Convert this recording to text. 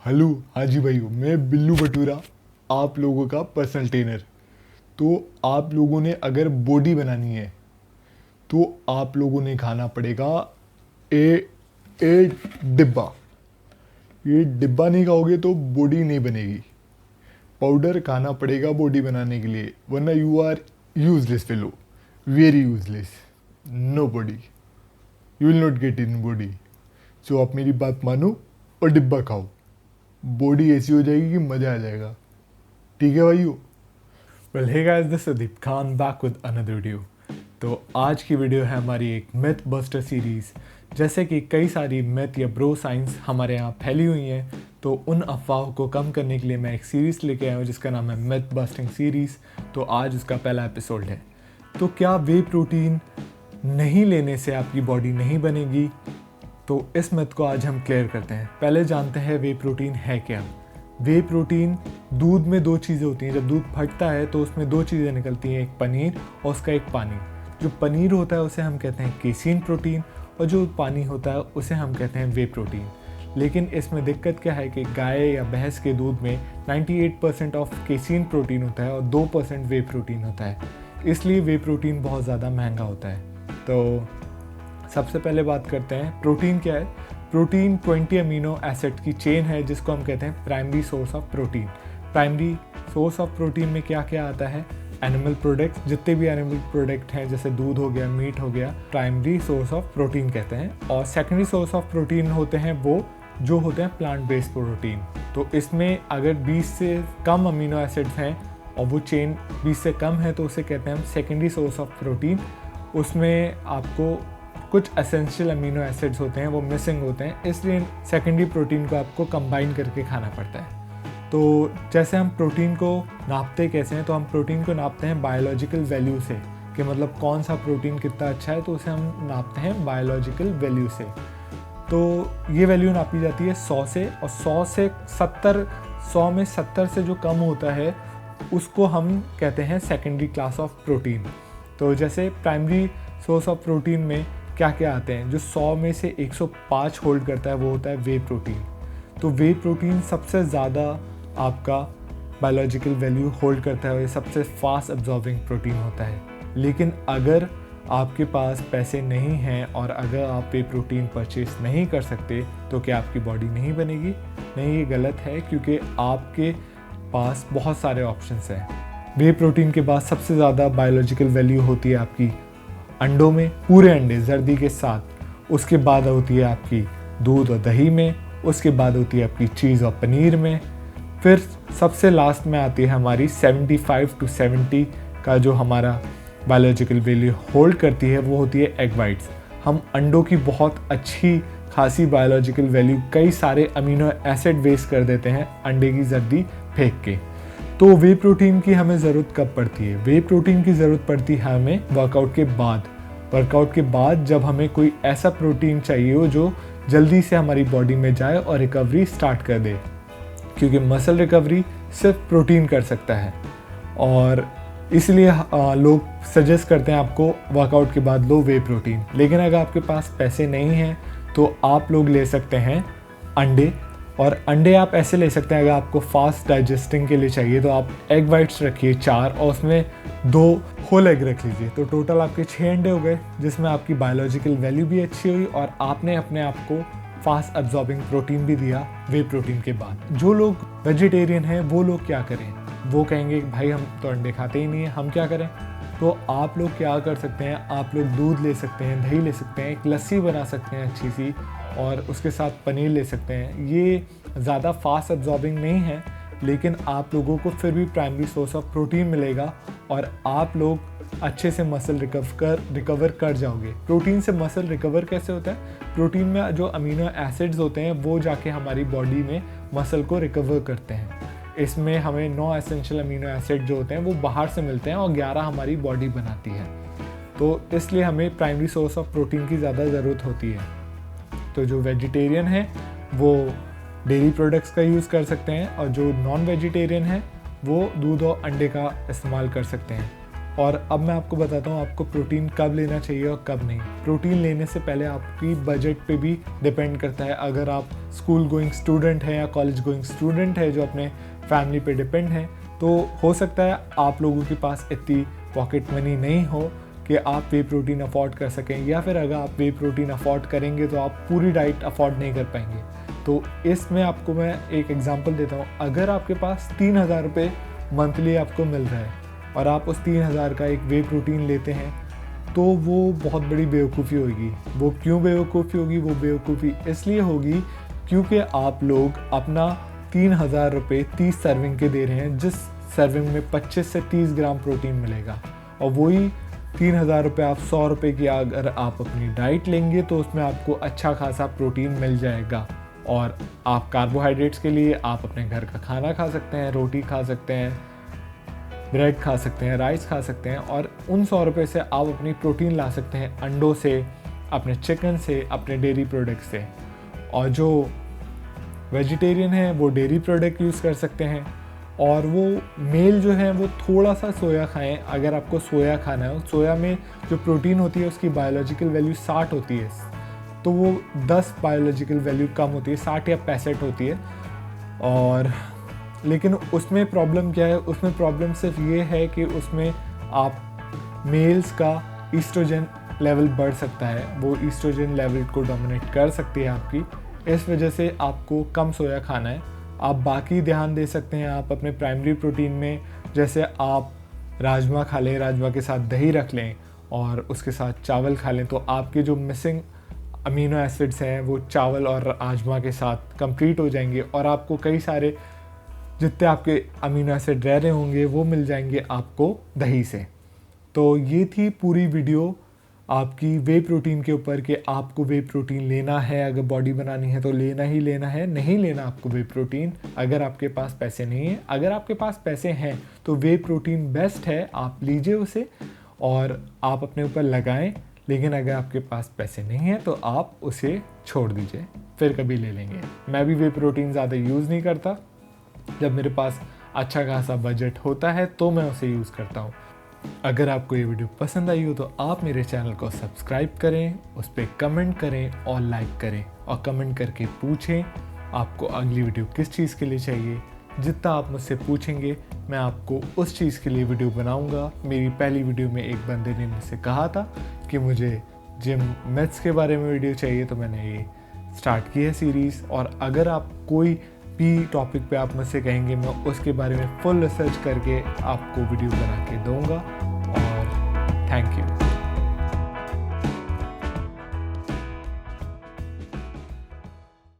Hello, हाँ जी भाइयों, मैं बिल्लू भटूरा, आप लोगों का पर्सनल ट्रेनर। तो आप लोगों ने अगर बॉडी बनानी है तो आप लोगों ने खाना पड़ेगा ए ए डिब्बा। ये डिब्बा नहीं खाओगे तो बॉडी नहीं बनेगी। पाउडर खाना पड़ेगा बॉडी बनाने के लिए, वरना you are useless fellow, very useless, no body, you will not get in body. So आप मेरी बात मानो और डिब्बा खाओ, बॉडी ऐसी हो जाएगी कि मज़ा आ जाएगा। ठीक है भाइयों। Well hey guys, this is Deep Khan back with another video. तो आज की वीडियो है हमारी एक मिथ बस्टर सीरीज़। जैसे कि कई सारी मिथ या ब्रो साइंस हमारे यहाँ फैली हुई हैं, तो उन अफवाहों को कम करने के लिए मैं एक सीरीज़ लेके आया हूँ जिसका नाम है मिथ बस्टिंग सीरीज़। तो आज उसका पहला एपिसोड है। तो क्या वे प्रोटीन नहीं लेने से आपकी बॉडी नहीं बनेगी? तो इस मिथ को आज हम क्लियर करते हैं। पहले जानते हैं वे प्रोटीन है क्या। वे प्रोटीन, दूध में दो चीज़ें होती हैं। जब दूध फटता है तो उसमें दो चीज़ें निकलती हैं, एक पनीर और उसका एक पानी। जो पनीर होता है उसे हम कहते हैं केसीन प्रोटीन, और जो पानी होता है उसे हम कहते हैं वे प्रोटीन। लेकिन इसमें दिक्कत क्या है कि गाय या भैंस के दूध में 98% ऑफ केसीन प्रोटीन होता है और 2% वे प्रोटीन होता है। इसलिए वे प्रोटीन बहुत ज़्यादा महंगा होता है। तो सबसे पहले बात करते हैं प्रोटीन क्या है। प्रोटीन 20 अमीनो एसिड की चेन है जिसको हम कहते हैं primary source of protein. Primary source of protein में क्या क्या आता है? एनिमल प्रोडक्ट्स, जितने भी एनिमल प्रोडक्ट हैं जैसे दूध हो गया, मीट हो गया, प्राइमरी सोर्स ऑफ प्रोटीन कहते हैं। और सेकेंडरी सोर्स ऑफ प्रोटीन होते हैं वो जो होते हैं प्लांट बेस्ड प्रोटीन। तो इसमें अगर 20 से कम अमीनो एसिड्स हैं और वो चेन 20 से कम है तो उसे कहते हैं हम सेकेंडरी सोर्स ऑफ प्रोटीन। उसमें आपको कुछ एसेंशियल अमीनो एसिड्स होते हैं वो मिसिंग होते हैं, इसलिए सेकेंडरी प्रोटीन को आपको कंबाइन करके खाना पड़ता है। तो जैसे हम प्रोटीन को नापते कैसे हैं, तो हम प्रोटीन को नापते हैं बायोलॉजिकल वैल्यू से, कि मतलब कौन सा प्रोटीन कितना अच्छा है, तो उसे हम नापते हैं बायोलॉजिकल वैल्यू से। तो ये वैल्यू नापी जाती है 100 से, और 100 से 70, 100 में 70 से जो कम होता है उसको हम कहते हैं सेकेंडरी क्लास ऑफ प्रोटीन। तो जैसे प्राइमरी सोर्स ऑफ प्रोटीन में क्या क्या आते हैं, जो 100 में से 105 होल्ड करता है वो होता है वे प्रोटीन। तो वे प्रोटीन सबसे ज़्यादा आपका बायोलॉजिकल वैल्यू होल्ड करता है और ये सबसे फास्ट एब्जॉर्बिंग प्रोटीन होता है। लेकिन अगर आपके पास पैसे नहीं हैं और अगर आप वे प्रोटीन परचेस नहीं कर सकते तो क्या आपकी बॉडी नहीं बनेगी? नहीं, ये गलत है, क्योंकि आपके पास बहुत सारे ऑप्शंस हैं। वे प्रोटीन के बाद सबसे ज़्यादा बायोलॉजिकल वैल्यू होती है आपकी अंडों में, पूरे अंडे जर्दी के साथ। उसके बाद होती है आपकी दूध और दही में, उसके बाद होती है आपकी चीज़ और पनीर में। फिर सबसे लास्ट में आती है हमारी 75 to 70 का जो हमारा बायोलॉजिकल वैल्यू होल्ड करती है वो होती है एग वाइट्स। हम अंडों की बहुत अच्छी खासी बायोलॉजिकल वैल्यू, कई सारे अमीनो एसिड वेस्ट कर देते हैं अंडे की जर्दी फेंक के। तो वे प्रोटीन की हमें ज़रूरत कब पड़ती है? वे प्रोटीन की ज़रूरत पड़ती है हमें वर्कआउट के बाद। वर्कआउट के बाद जब हमें कोई ऐसा प्रोटीन चाहिए हो जो जल्दी से हमारी बॉडी में जाए और रिकवरी स्टार्ट कर दे, क्योंकि मसल रिकवरी सिर्फ प्रोटीन कर सकता है। और इसलिए लोग सजेस्ट करते हैं आपको वर्कआउट के बाद लो वे प्रोटीन। लेकिन अगर आपके पास पैसे नहीं हैं तो आप लोग ले सकते हैं अंडे। और अंडे आप ऐसे ले सकते हैं, अगर आपको फास्ट डाइजेस्टिंग के लिए चाहिए तो आप एग वाइट्स रखिए 4 और उसमें 2 होल एग रख लीजिए। तो टोटल आपके 6 अंडे हो गए, जिसमें आपकी बायोलॉजिकल वैल्यू भी अच्छी हुई और आपने अपने आप को फास्ट एब्जॉर्बिंग प्रोटीन भी दिया वे प्रोटीन के बाद। जो लोग वेजिटेरियन हैं वो लोग क्या करें? वो कहेंगे भाई हम तो अंडे खाते ही नहीं हैं, हम क्या करें? तो आप लोग क्या कर सकते हैं, आप लोग दूध ले सकते हैं, दही ले सकते हैं, एक लस्सी बना सकते हैं अच्छी सी, और उसके साथ पनीर ले सकते हैं। ये ज़्यादा फास्ट एब्जॉर्बिंग नहीं है, लेकिन आप लोगों को फिर भी प्राइमरी सोर्स ऑफ प्रोटीन मिलेगा और आप लोग अच्छे से मसल रिकवर कर जाओगे। प्रोटीन से मसल रिकवर कैसे होता है? प्रोटीन में जो अमीनो एसिड्स होते हैं वो जाके हमारी बॉडी में मसल को रिकवर करते हैं। इसमें हमें 9 एसेंशियल अमीनो एसिड जो होते हैं वो बाहर से मिलते हैं और 11 हमारी बॉडी बनाती है। तो इसलिए हमें प्राइमरी सोर्स ऑफ प्रोटीन की ज़्यादा ज़रूरत होती है। तो जो वेजिटेरियन है वो डेयरी प्रोडक्ट्स का यूज़ कर सकते हैं, और जो नॉन वेजिटेरियन है वो दूध और अंडे का इस्तेमाल कर सकते हैं। और अब मैं आपको बताता हूँ आपको प्रोटीन कब लेना चाहिए और कब नहीं। प्रोटीन लेने से पहले आपकी बजट पे भी डिपेंड करता है। अगर आप स्कूल गोइंग स्टूडेंट हैं या कॉलेज गोइंग स्टूडेंट है जो अपने फैमिली पे डिपेंड हैं, तो हो सकता है आप लोगों के पास इतनी पॉकेट मनी नहीं हो कि आप वे प्रोटीन अफोर्ड कर सकें, या फिर अगर आप वे प्रोटीन अफोर्ड करेंगे तो आप पूरी डाइट अफोर्ड नहीं कर पाएंगे। तो इसमें आपको मैं एक एग्जांपल देता हूँ। अगर आपके पास 3,000 रुपये मंथली आपको मिल रहा है और आप उस 3,000 का एक वे प्रोटीन लेते हैं, तो वो बहुत बड़ी बेवकूफ़ी होगी। वो क्यों बेवकूफ़ी होगी? वो बेवकूफ़ी इसलिए होगी क्योंकि आप लोग अपना 3,000 रुपये 30 सर्विंग के दे रहे हैं, जिस सर्विंग में 25 से 30 ग्राम प्रोटीन मिलेगा। और वही 3,000 रुपये आप 100 रुपये की अगर आप अपनी डाइट लेंगे तो उसमें आपको अच्छा खासा प्रोटीन मिल जाएगा। और आप कार्बोहाइड्रेट्स के लिए आप अपने घर का खाना खा सकते हैं, रोटी खा सकते हैं, ब्रेड खा सकते हैं, राइस खा सकते हैं, और उन 100 रुपये से आप अपनी प्रोटीन ला सकते हैं अंडों से, अपने चिकन से, अपने डेयरी प्रोडक्ट से। और जो वेजिटेरियन है वो डेयरी प्रोडक्ट यूज़ कर सकते हैं। और वो मेल जो है वो थोड़ा सा सोया खाएं अगर आपको सोया खाना है। सोया में जो प्रोटीन होती है उसकी बायोलॉजिकल वैल्यू 60 होती है, तो वो 10 बायोलॉजिकल वैल्यू कम होती है, 60 या 65 होती है। और लेकिन उसमें प्रॉब्लम क्या है? उसमें प्रॉब्लम सिर्फ ये है कि उसमें आप मेल्स का ईस्ट्रोजन लेवल बढ़ सकता है, वो ईस्ट्रोजन लेवल को डोमिनेट कर सकती है आपकी। इस वजह से आपको कम सोया खाना है। आप बाकी ध्यान दे सकते हैं आप अपने प्राइमरी प्रोटीन में, जैसे आप राजमा खा लें, राजमा के साथ दही रख लें और उसके साथ चावल खा लें, तो आपके जो मिसिंग अमीनो एसिड्स हैं वो चावल और राजमा के साथ कंप्लीट हो जाएंगे और आपको कई सारे जितने आपके अमीनो एसिड रह रहे होंगे वो मिल जाएंगे आपको दही से। तो ये थी पूरी वीडियो आपकी वे प्रोटीन के ऊपर कि आपको वे प्रोटीन लेना है, अगर बॉडी बनानी है तो लेना ही लेना है, नहीं लेना आपको वे प्रोटीन अगर आपके पास पैसे नहीं हैं। अगर आपके पास पैसे हैं तो वे प्रोटीन बेस्ट है, आप लीजिए उसे और आप अपने ऊपर लगाएं। लेकिन अगर आपके पास पैसे नहीं हैं तो आप उसे छोड़ दीजिए, फिर कभी ले लेंगे। मैं भी वे प्रोटीन ज़्यादा यूज़ नहीं करता, जब मेरे पास अच्छा खासा बजट होता है तो मैं उसे यूज़ करता हूँ। अगर आपको ये वीडियो पसंद आई हो तो आप मेरे चैनल को सब्सक्राइब करें, उस पर कमेंट करें और लाइक करें, और कमेंट करके पूछें आपको अगली वीडियो किस चीज़ के लिए चाहिए। जितना आप मुझसे पूछेंगे मैं आपको उस चीज़ के लिए वीडियो बनाऊंगा। मेरी पहली वीडियो में एक बंदे ने मुझसे कहा था कि मुझे जिम मैथ्स के बारे में वीडियो चाहिए, तो मैंने ये स्टार्ट की है सीरीज़। और अगर आप कोई भी टॉपिक पे आप मुझसे कहेंगे मैं उसके बारे में फुल रिसर्च करके आपको वीडियो बना के दूंगा। और थैंक यू।